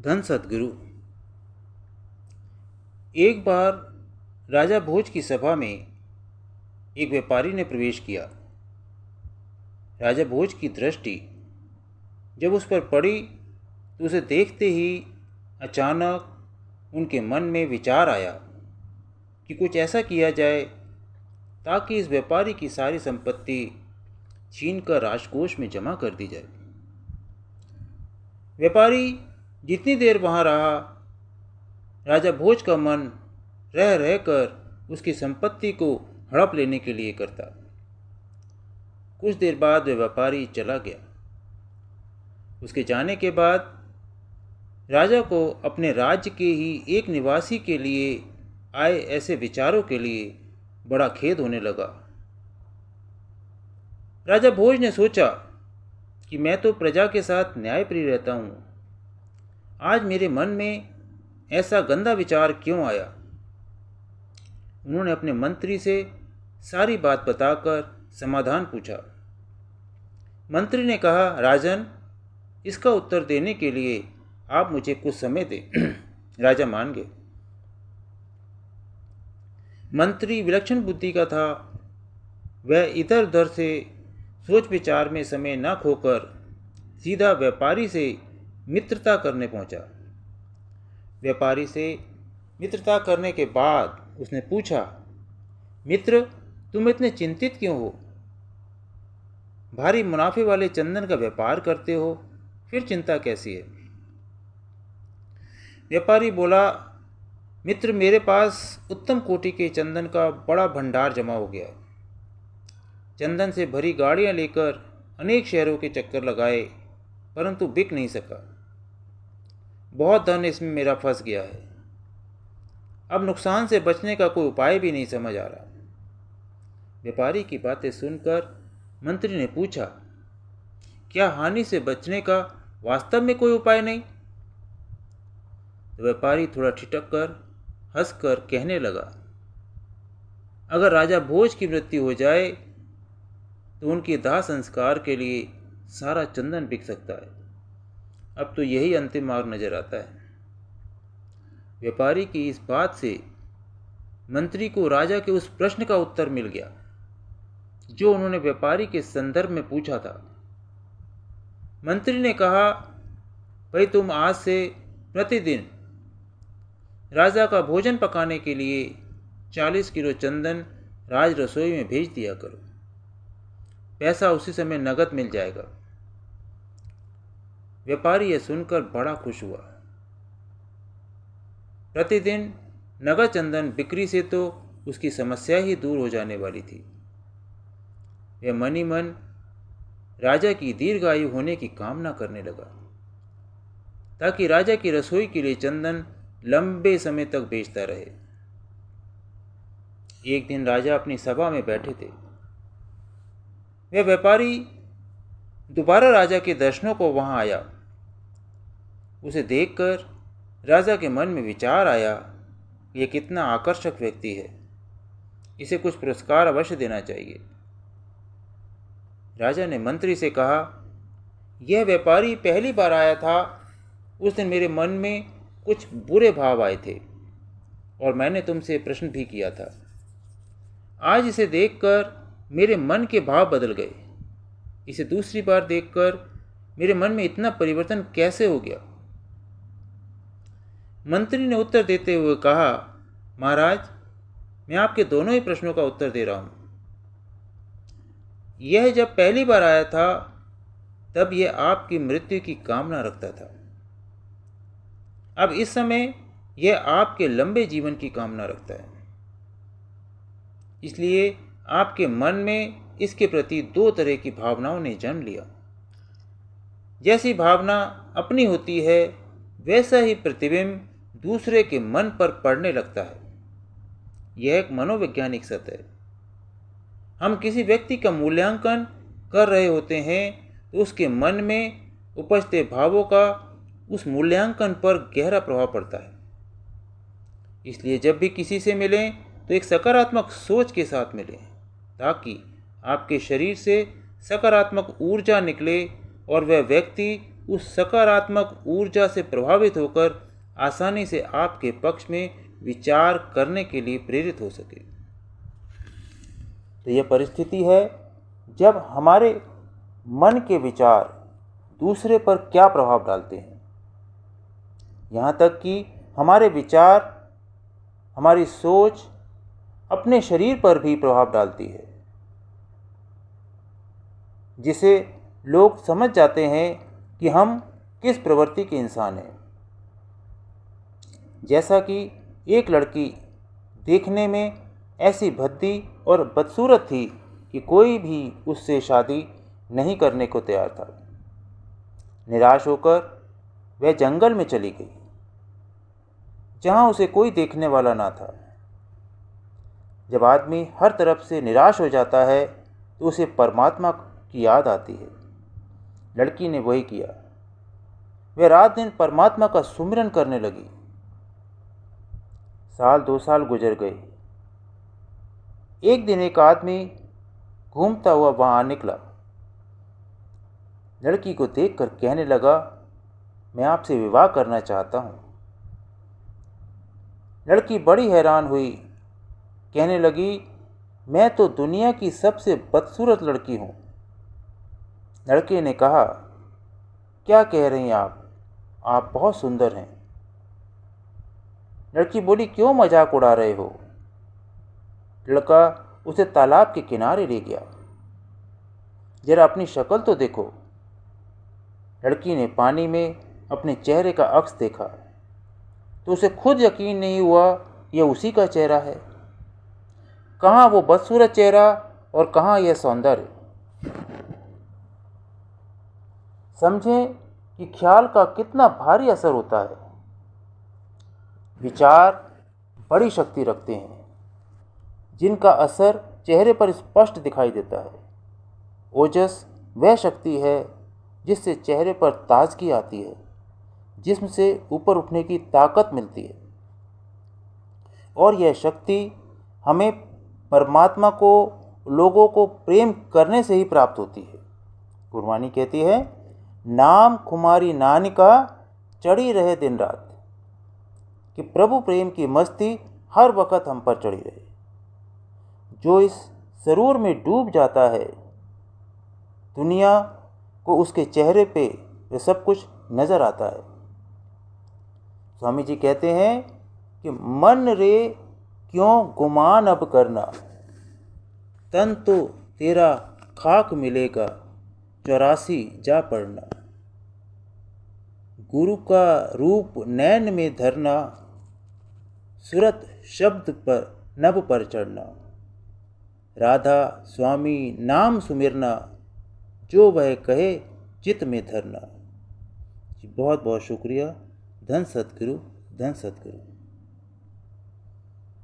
धन सद्गुरु। एक बार राजा भोज की सभा में एक व्यापारी ने प्रवेश किया। राजा भोज की दृष्टि जब उस पर पड़ी तो उसे देखते ही अचानक उनके मन में विचार आया कि कुछ ऐसा किया जाए ताकि इस व्यापारी की सारी संपत्ति छीनकर राजकोष में जमा कर दी जाए। व्यापारी जितनी देर वहाँ रहा, राजा भोज का मन रह रहकर उसकी संपत्ति को हड़प लेने के लिए करता। कुछ देर बाद वह व्यापारी चला गया। उसके जाने के बाद राजा को अपने राज्य के ही एक निवासी के लिए आए ऐसे विचारों के लिए बड़ा खेद होने लगा। राजा भोज ने सोचा कि मैं तो प्रजा के साथ न्यायप्रिय रहता हूँ, आज मेरे मन में ऐसा गंदा विचार क्यों आया। उन्होंने अपने मंत्री से सारी बात बताकर समाधान पूछा। मंत्री ने कहा, राजन, इसका उत्तर देने के लिए आप मुझे कुछ समय दें। राजा मान गए। मंत्री विलक्षण बुद्धि का था। वह इधर उधर से सोच विचार में समय न खोकर सीधा व्यापारी से मित्रता करने पहुंचा। व्यापारी से मित्रता करने के बाद उसने पूछा, मित्र, तुम इतने चिंतित क्यों हो? भारी मुनाफे वाले चंदन का व्यापार करते हो, फिर चिंता कैसी है? व्यापारी बोला, मित्र, मेरे पास उत्तम कोटि के चंदन का बड़ा भंडार जमा हो गया। चंदन से भरी गाड़ियां लेकर अनेक शहरों के चक्कर लगाए, परंतु बिक नहीं सका। बहुत धन इसमें मेरा फंस गया है। अब नुकसान से बचने का कोई उपाय भी नहीं समझ आ रहा। व्यापारी की बातें सुनकर मंत्री ने पूछा, क्या हानि से बचने का वास्तव में कोई उपाय नहीं? तो व्यापारी थोड़ा ठिठक कर हंसकर कहने लगा, अगर राजा भोज की मृत्यु हो जाए तो उनके दाह संस्कार के लिए सारा चंदन बिक सकता है। अब तो यही अंतिम मार्ग नजर आता है। व्यापारी की इस बात से मंत्री को राजा के उस प्रश्न का उत्तर मिल गया जो उन्होंने व्यापारी के संदर्भ में पूछा था। मंत्री ने कहा, भाई, तुम आज से प्रतिदिन राजा का भोजन पकाने के लिए 40 किलो चंदन राज रसोई में भेज दिया करो। पैसा उसी समय नगद मिल जाएगा। व्यापारी यह सुनकर बड़ा खुश हुआ। प्रतिदिन नगद चंदन बिक्री से तो उसकी समस्या ही दूर हो जाने वाली थी। वह मन ही मन राजा की दीर्घायु होने की कामना करने लगा ताकि राजा की रसोई के लिए चंदन लंबे समय तक बेचता रहे। एक दिन राजा अपनी सभा में बैठे थे। वह व्यापारी दोबारा राजा के दर्शनों को वहां आया। उसे देखकर राजा के मन में विचार आया, यह कितना आकर्षक व्यक्ति है, इसे कुछ पुरस्कार अवश्य देना चाहिए। राजा ने मंत्री से कहा, यह व्यापारी पहली बार आया था, उस दिन मेरे मन में कुछ बुरे भाव आए थे और मैंने तुमसे प्रश्न भी किया था। आज इसे देखकर मेरे मन के भाव बदल गए। इसे दूसरी बार देखकर मेरे मन में इतना परिवर्तन कैसे हो गया? मंत्री ने उत्तर देते हुए कहा, महाराज, मैं आपके दोनों ही प्रश्नों का उत्तर दे रहा हूं। यह जब पहली बार आया था तब यह आपकी मृत्यु की कामना रखता था। अब इस समय यह आपके लंबे जीवन की कामना रखता है। इसलिए आपके मन में इसके प्रति दो तरह की भावनाओं ने जन्म लिया। जैसी भावना अपनी होती है वैसा ही प्रतिबिंब दूसरे के मन पर पड़ने लगता है। यह एक मनोवैज्ञानिक सत्य है। हम किसी व्यक्ति का मूल्यांकन कर रहे होते हैं तो उसके मन में उपजते भावों का उस मूल्यांकन पर गहरा प्रभाव पड़ता है। इसलिए जब भी किसी से मिलें तो एक सकारात्मक सोच के साथ मिलें ताकि आपके शरीर से सकारात्मक ऊर्जा निकले और वह व्यक्ति उस सकारात्मक ऊर्जा से प्रभावित होकर आसानी से आपके पक्ष में विचार करने के लिए प्रेरित हो सके। तो यह परिस्थिति है जब हमारे मन के विचार दूसरे पर क्या प्रभाव डालते हैं। यहाँ तक कि हमारे विचार, हमारी सोच अपने शरीर पर भी प्रभाव डालती है, जिसे लोग समझ जाते हैं कि हम किस प्रवृत्ति के इंसान हैं। जैसा कि एक लड़की देखने में ऐसी भद्दी और बदसूरत थी कि कोई भी उससे शादी नहीं करने को तैयार था। निराश होकर वह जंगल में चली गई, जहाँ उसे कोई देखने वाला ना था। जब आदमी हर तरफ से निराश हो जाता है तो उसे परमात्मा की याद आती है। लड़की ने वही किया। वह रात दिन परमात्मा का सुमिरन करने लगी। साल 2 साल गुजर गए। एक दिन एक आदमी घूमता हुआ वहाँ निकला। लड़की को देखकर कहने लगा, मैं आपसे विवाह करना चाहता हूँ। लड़की बड़ी हैरान हुई, कहने लगी, मैं तो दुनिया की सबसे बदसूरत लड़की हूँ। लड़के ने कहा, क्या कह रही हैं आप बहुत सुंदर हैं। लड़की बोली, क्यों मजाक उड़ा रहे हो। लड़का उसे तालाब के किनारे ले गया। जरा अपनी शक्ल तो देखो। लड़की ने पानी में अपने चेहरे का अक्स देखा तो उसे खुद यकीन नहीं हुआ यह उसी का चेहरा है। कहाँ वो बदसूरत चेहरा और कहाँ यह सौंदर्य। समझें कि ख्याल का कितना भारी असर होता है। विचार बड़ी शक्ति रखते हैं, जिनका असर चेहरे पर स्पष्ट दिखाई देता है। ओजस वह शक्ति है जिससे चेहरे पर ताजगी आती है, जिस्म से ऊपर उठने की ताकत मिलती है। और यह शक्ति हमें परमात्मा को, लोगों को प्रेम करने से ही प्राप्त होती है। गुरबानी कहती है, नाम खुमारी नानिका चढ़ी रहे दिन रात, कि प्रभु प्रेम की मस्ती हर वक्त हम पर चढ़ी रहे। जो इस सरूर में डूब जाता है, दुनिया को उसके चेहरे पे वह सब कुछ नज़र आता है। स्वामी जी कहते हैं कि मन रे क्यों गुमान अब करना, तन तो तेरा खाक मिलेगा 84 जा पड़ना। गुरु का रूप नैन में धरना, सुरत शब्द पर नभ पर चढ़ना। राधा स्वामी नाम सुमिरना, जो वह कहे चित में धरना। जी बहुत बहुत शुक्रिया। धन सतगुरु, धन सतगुरु।